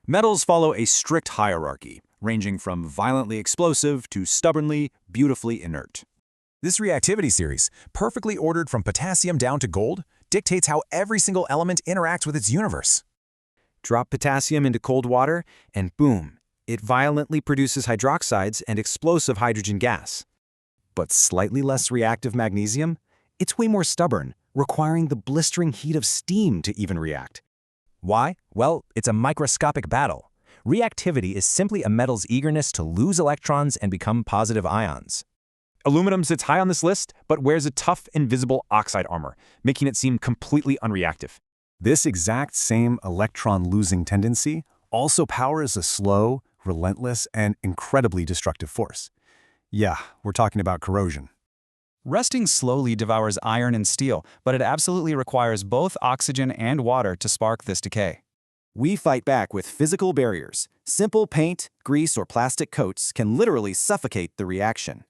Metals follow a strict hierarchy, ranging from violently explosive to stubbornly, beautifully inert. This reactivity series, perfectly ordered from potassium down to gold, dictates how every single element interacts with its universe. Drop potassium into cold water, and boom, it violently produces hydroxides and explosive hydrogen gas. But slightly less reactive magnesium? It's way more stubborn, requiring the blistering heat of steam to even react. Why? Well, it's a microscopic battle. Reactivity is simply a metal's eagerness to lose electrons and become positive ions. Aluminum sits high on this list, but wears a tough, invisible oxide armor, making it seem completely unreactive. This exact same electron-losing tendency also powers a slow, relentless, and incredibly destructive force. Yeah, we're talking about corrosion. Rusting slowly devours iron and steel, but it absolutely requires both oxygen and water to spark this decay. We fight back with physical barriers. Simple paint, grease, or plastic coats can literally suffocate the reaction.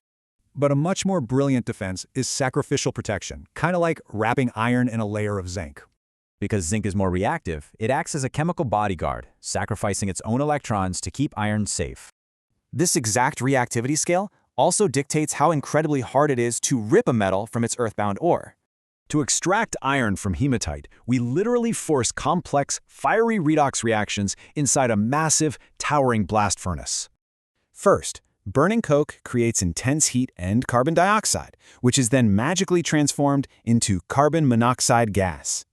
But a much more brilliant defense is sacrificial protection, kind of like wrapping iron in a layer of zinc. Because zinc is more reactive, it acts as a chemical bodyguard, sacrificing its own electrons to keep iron safe. This exact reactivity scale also dictates how incredibly hard it is to rip a metal from its earthbound ore. To extract iron from hematite, we literally force complex, fiery redox reactions inside a massive, towering blast furnace. First, burning coke creates intense heat and carbon dioxide, which is then magically transformed into carbon monoxide gas.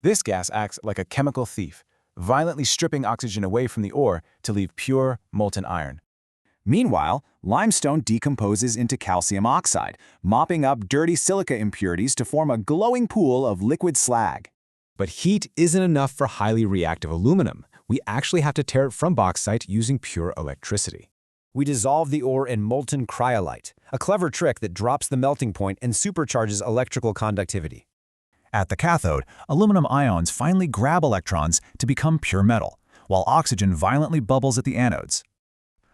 This gas acts like a chemical thief, violently stripping oxygen away from the ore to leave pure, molten iron. Meanwhile, limestone decomposes into calcium oxide, mopping up dirty silica impurities to form a glowing pool of liquid slag. But heat isn't enough for highly reactive aluminum. We actually have to tear it from bauxite using pure electricity. We dissolve the ore in molten cryolite, a clever trick that drops the melting point and supercharges electrical conductivity. At the cathode, aluminum ions finally grab electrons to become pure metal, while oxygen violently bubbles at the anodes.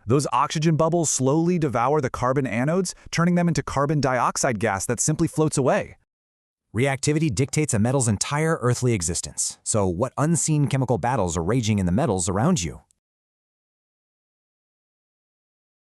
Those oxygen bubbles slowly devour the carbon anodes, turning them into carbon dioxide gas that simply floats away. Reactivity dictates a metal's entire earthly existence. So what unseen chemical battles are raging in the metals around you?